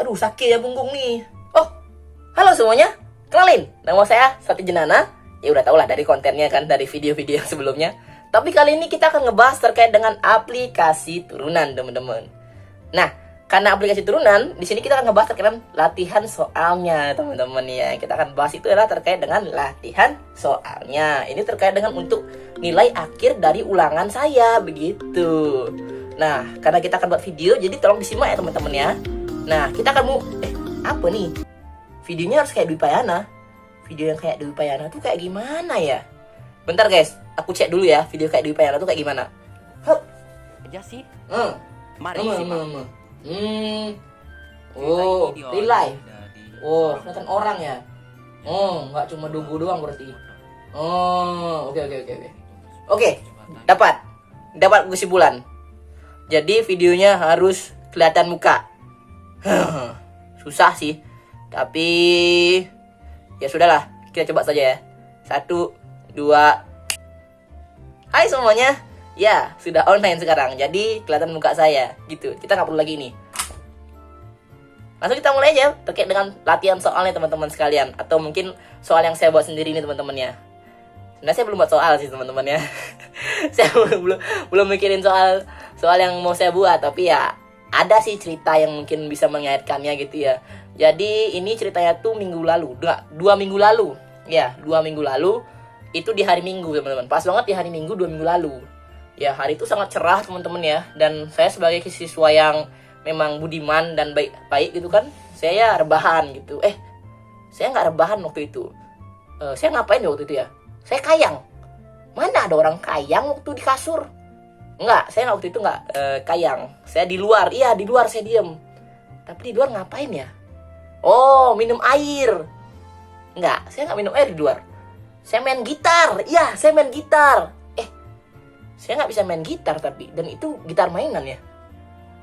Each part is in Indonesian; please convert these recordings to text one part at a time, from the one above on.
Aduh, sakit ya punggung nih. Oh, halo semuanya. Kenalin, nama saya Sati Jenana. Ya udah tau lah dari kontennya kan, dari video-video yang sebelumnya. Tapi kali ini kita akan ngebahas terkait dengan aplikasi turunan, teman-teman. Nah, karena aplikasi turunan, di sini kita akan ngebahas terkait dengan latihan soalnya, teman-teman ya. Kita akan bahas itu adalah terkait dengan latihan soalnya. Ini terkait dengan untuk nilai akhir dari ulangan saya, begitu. Nah, karena kita akan buat video, jadi tolong disimak ya teman-teman ya. Nah, kita akan mau apa nih? Videonya harus kayak Dwi Payana. Video yang kayak Dwi Payana tuh kayak gimana ya? Bentar guys, aku cek dulu ya video kayak Dwi Payana tuh kayak gimana. Hup. Aja sih. Mari simak. Oh, real life. Oh, kelihatan orang ya. Oh, nggak cuma dugu doang berarti. Oh, oke. Oke, dapat kesimpulan. Jadi videonya harus kelihatan muka. Susah sih. Tapi ya sudahlah, kita coba saja ya. 1, 2. Hai semuanya. Ya, sudah online sekarang. Jadi kelihatan muka saya gitu. Kita nggak perlu lagi ini. Langsung kita mulai aja terkait dengan latihan soalnya teman-teman sekalian. Atau mungkin soal yang saya buat sendiri ini teman-teman ya. Sebenarnya saya belum buat soal sih teman-teman ya. Saya belum mikirin soal yang mau saya buat. Tapi ya ada sih cerita yang mungkin bisa mengaitkannya gitu ya. Jadi ini ceritanya tuh minggu lalu, 2 minggu lalu. Ya, 2 minggu lalu. Itu di hari Minggu teman-teman. Pas banget di hari Minggu 2 minggu lalu. Ya, hari itu sangat cerah teman-teman ya. Dan saya sebagai siswa yang memang budiman dan baik gitu kan, saya rebahan gitu. Saya nggak rebahan waktu itu. Saya ngapain ya waktu itu ya? Saya kayang. Mana ada orang kayang waktu di kasur? Enggak, saya waktu itu nggak kayang. Saya di luar. Iya, di luar saya diem. Tapi di luar ngapain ya? Oh, minum air. Enggak, saya nggak minum air di luar. Saya main gitar. Iya, saya main gitar. Saya nggak bisa main gitar tapi. Dan itu gitar mainan ya.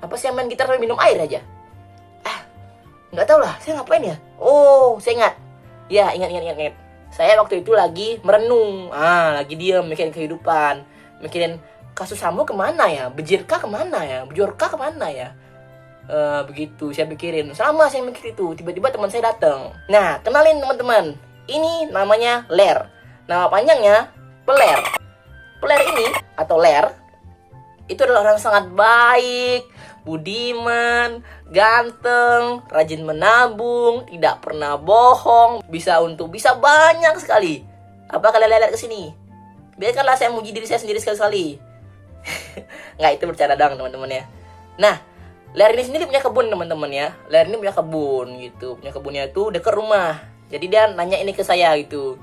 Apa saya main gitar tapi minum air aja? Nggak tahu lah. Saya ngapain ya? Oh, saya ingat. Ya, ingat. Saya waktu itu lagi merenung. Lagi diam, mikirin kehidupan. Mikirin kasus Sambo kemana ya? Bejirka kemana ya? Bejorka kemana ya? Begitu saya pikirin. Sama saya mikir itu. Tiba-tiba teman saya datang. Nah, kenalin teman-teman. Ini namanya Ler. Nama panjangnya Peler. Peler ini atau Ler itu adalah orang sangat baik, budiman, ganteng, rajin menabung, tidak pernah bohong, bisa banyak sekali. Apa kalian lihat ke sini? Biarkanlah saya muji diri saya sendiri sekali-sekali. Nggak, itu bercanda dong teman-teman ya. Nah, Ler ini sendiri punya kebun teman-teman ya. Ler ini punya kebun gitu. Punya kebunnya tuh dekat rumah. Jadi dia nanya ini ke saya gitu.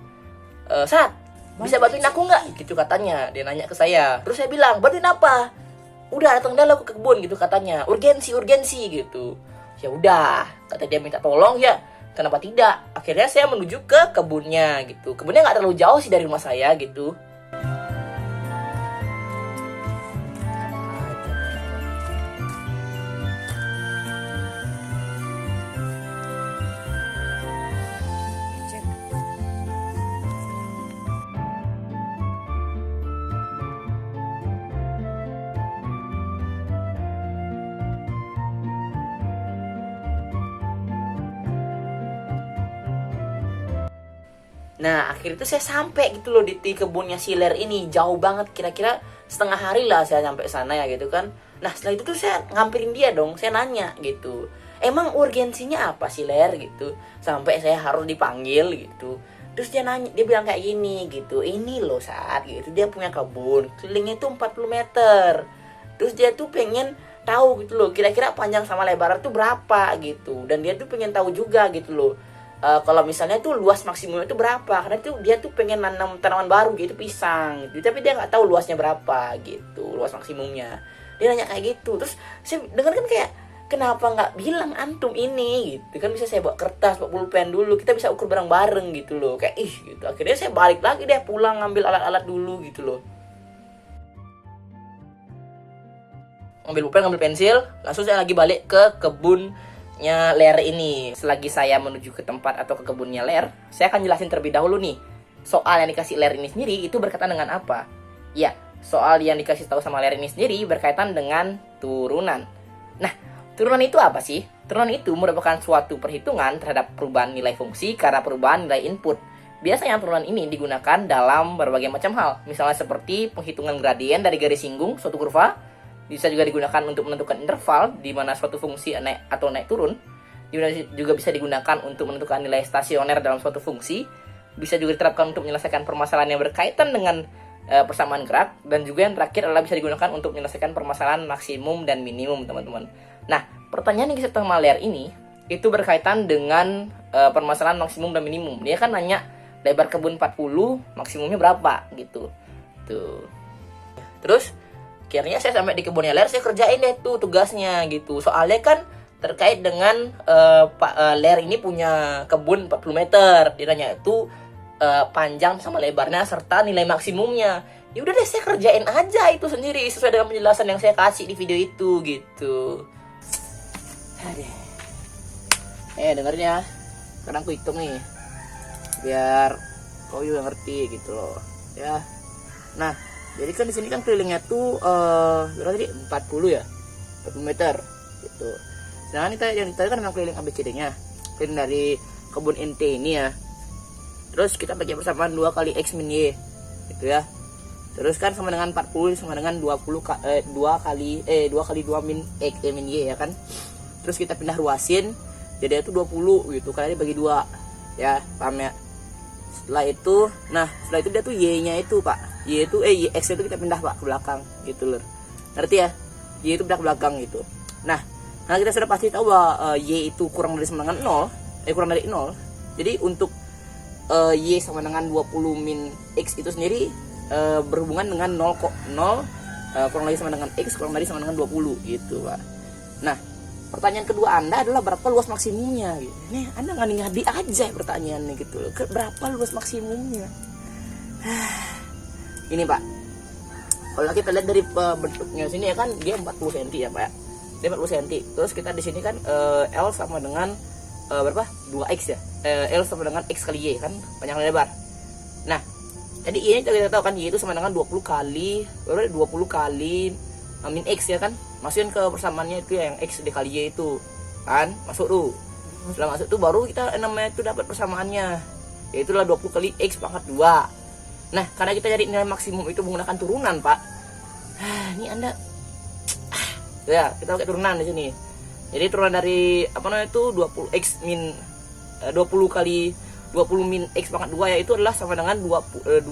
Sat, bisa bantuin aku nggak? Gitu katanya. Dia nanya ke saya. Terus saya bilang, bantuin apa? Udah datang dulu ke kebun gitu katanya. Urgensi gitu. Ya udah, kata dia minta tolong ya. Kenapa tidak? Akhirnya saya menuju ke kebunnya gitu. Kebunnya nggak terlalu jauh sih dari rumah saya gitu. Nah, akhirnya itu saya sampai gitu loh di kebunnya si Ler ini. Jauh banget, kira-kira setengah hari lah saya sampai sana ya gitu kan. Nah, setelah itu tuh saya ngampirin dia dong. Saya nanya gitu. Emang urgensinya apa sih Ler gitu? Sampai saya harus dipanggil gitu. Terus dia nanya, dia bilang kayak gini gitu. Ini loh saat gitu, dia punya kebun. Kelilingnya itu 40 meter. Terus dia tuh pengen tahu gitu loh. Kira-kira panjang sama lebar tuh berapa gitu. Dan dia tuh pengen tahu juga gitu loh. Kalau misalnya tuh luas maksimumnya itu berapa, karena tuh dia tuh pengen nanam tanaman baru gitu, pisang gitu, tapi dia nggak tahu luasnya berapa gitu, luas maksimumnya. Dia nanya kayak gitu. Terus saya dengar kan kayak, kenapa nggak bilang antum ini gitu kan, bisa saya bawa kertas, bawa pulpen dulu, kita bisa ukur bareng-bareng gitu loh, kayak gitu. Akhirnya saya balik lagi deh, pulang ngambil alat-alat dulu gitu loh, ngambil pulpen, ngambil pensil, langsung saya lagi balik ke kebunnya Ler ini. Selagi saya menuju ke tempat atau ke kebunnya Ler, saya akan jelasin terlebih dahulu nih. Soal yang dikasih Ler ini sendiri itu berkaitan dengan apa? Ya, soal yang dikasih tahu sama Ler ini sendiri berkaitan dengan turunan. Nah, turunan itu apa sih? Turunan itu merupakan suatu perhitungan terhadap perubahan nilai fungsi karena perubahan nilai input. Biasanya turunan ini digunakan dalam berbagai macam hal, misalnya seperti penghitungan gradien dari garis singgung suatu kurva. Bisa juga digunakan untuk menentukan interval di mana suatu fungsi naik atau naik turun. Juga bisa digunakan untuk menentukan nilai stasioner dalam suatu fungsi. Bisa juga diterapkan untuk menyelesaikan permasalahan yang berkaitan dengan persamaan gerak. Dan juga yang terakhir adalah bisa digunakan untuk menyelesaikan permasalahan maksimum dan minimum, teman-teman. Nah, pertanyaan yang kita lihat ini itu berkaitan dengan permasalahan maksimum dan minimum. Dia kan nanya lebar kebun 40, maksimumnya berapa gitu. Tuh. Terus akhirnya saya sampai di kebunnya Ler, saya kerjain deh tuh tugasnya gitu. Soalnya kan terkait dengan Pak Ler ini punya kebun 40 meter. Dia nanya itu panjang sama lebarnya serta nilai maksimumnya. Ya udah deh, saya kerjain aja itu sendiri sesuai dengan penjelasan yang saya kasih di video itu gitu. Dengerin ya. Sekarang aku hitung nih, biar kau juga ngerti gitu loh ya. Nah, jadi kan di sini kan kelilingnya tuh berapa tadi? 40 ya, 40 meter gitu. Sedangkan yang tadi kan memang keliling ABCD-nya, keliling dari kebun inti ini ya. Terus kita bagi persamaan 2 kali X min Y gitu ya. Terus kan sama dengan 40 sama dengan 2 kali 2 min X min Y ya kan. Terus kita pindah ruasin, jadi itu 20 gitu, kali bagi 2 ya, paham ya. Setelah itu dia tuh Y-nya itu Pak, Y itu X itu kita pindah Pak ke belakang gitu loh, ngerti ya. Y itu pindah ke belakang gitu. Nah kita sudah pasti tahu bahwa Y itu kurang dari sama dengan 0, kurang dari 0. Jadi untuk Y sama dengan 20 min X itu sendiri berhubungan dengan 0 kurang dari sama dengan X kurang dari sama dengan 20 gitu Pak. Nah, pertanyaan kedua Anda adalah berapa luas maksimumnya gitu. Nih, Anda ngadi aja pertanyaannya gitu. Berapa luas maksimumnya? Ini Pak. Kalau kita lihat dari bentuknya sini ya kan dia 40 cm ya Pak ya. Dia 40 cm. Terus kita di sini kan L sama dengan berapa? 2X ya. L sama dengan X kali Y kan, panjang lebar. Nah, jadi ini kita tahu kan Y itu sama dengan 20 kali min X ya kan. Masukin ke persamaannya itu yang X dikali Y itu kan, masuk tuh. Setelah masuk tuh baru kita namanya itu dapat persamaannya, yaitu 20 kali X pangkat 2. Nah, karena kita cari nilai maksimum itu menggunakan turunan Pak. Ini Anda ya, kita pakai turunan di sini. Jadi turunan dari itu 20 kali 20 min X pangkat 2 yaitu adalah sama dengan 20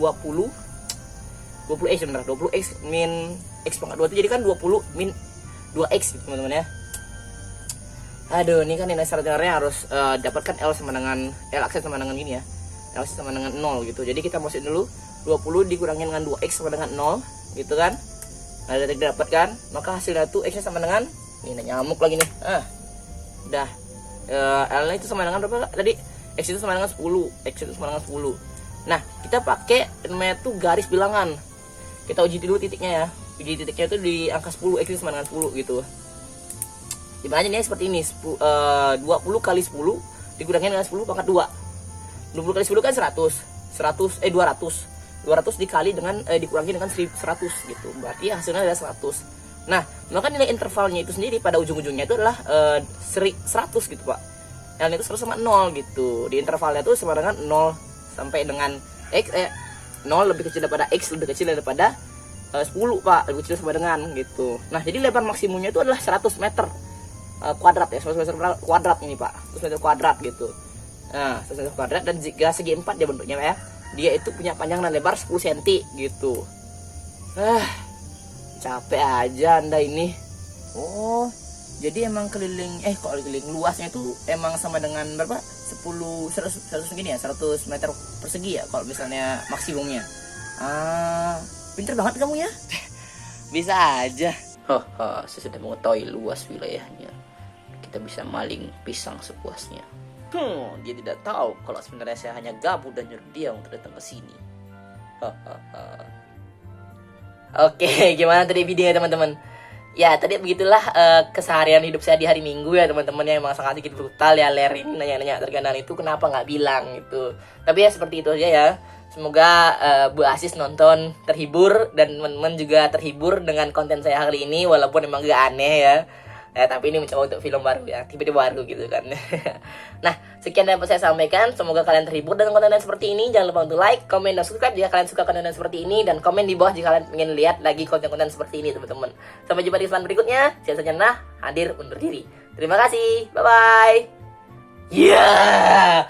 X benar, 20 X min X pangkat 2 itu jadi kan 20 min 2X gitu, teman-teman ya. Aduh, ini kan nilai standarnya harus dapatkan L sama dengan L akses sama dengan ini ya. L akses sama dengan 0 gitu. Jadi kita masukin dulu 20 dikurangin dengan 2X sama dengan 0 gitu kan. Nah, dari didapatkan, maka hasilnya tuh X sama dengan ini nyamuk lagi nih. Udah. L-nya itu sama dengan berapa tadi? X itu sama dengan 10. X itu sama dengan 10. Nah, kita pakai namanya tuh garis bilangan. Kita uji dulu titiknya ya. Uji titiknya itu di angka 10, X itu sama dengan 10 gitu. Dimana ini seperti ini, 20 kali 10 dikurangin dengan 10 pangkat 2. 20 kali 10 kan 200 dikali dengan dikurangi dengan 100 gitu. Berarti hasilnya adalah 100. Nah, maka nilai intervalnya itu sendiri pada ujung-ujungnya itu adalah 100 gitu Pak. L itu 100 sama 0 gitu. Di intervalnya itu sama dengan 0 sampai dengan X 0 lebih kecil daripada X lebih kecil daripada 10 Pak, lebih kecil sama dengan gitu. Nah, jadi lebar maksimumnya itu adalah 100 meter kuadrat ya, 100 meter kuadrat ini Pak, 100 meter kuadrat gitu. Nah, 100 meter kuadrat dan jika segi 4 dia bentuknya Pak ya, dia itu punya panjang dan lebar 10 cm gitu. Capek aja Anda ini. Oh, jadi emang keliling keliling luasnya itu emang sama dengan berapa? 100 segini ya, 100 meter persegi ya kalau misalnya maksimumnya. Pinter banget kamu ya. Bisa aja. Saya sudah mengetahui luas wilayahnya. Kita bisa maling pisang sepuasnya. Dia tidak tahu kalau sebenarnya saya hanya gabut dan nyuruh dia untuk datang ke sini. Oke, gimana tadi videonya teman-teman? Ya, tadi begitulah keseharian hidup saya di hari Minggu ya teman-teman, yang emang sangat sedikit brutal ya. Ler ini nanya-nanya terganal itu kenapa nggak bilang gitu. Tapi ya seperti itu aja ya. Semoga Bu Asis nonton terhibur dan teman-teman juga terhibur dengan konten saya hari ini, walaupun emang gak aneh ya. Tapi ini mencoba untuk film baru ya, tiba-tiba baru gitu kan. Nah, sekian yang dapat saya sampaikan. Semoga kalian terhibur dengan konten seperti ini. Jangan lupa untuk like, komen, dan subscribe jika kalian suka konten seperti ini. Dan komen di bawah jika kalian ingin lihat lagi konten-konten seperti ini, teman-teman. Sampai jumpa di kesempatan berikutnya. Saya Sanjana, hadir undur diri. Terima kasih. Bye-bye. Yeah!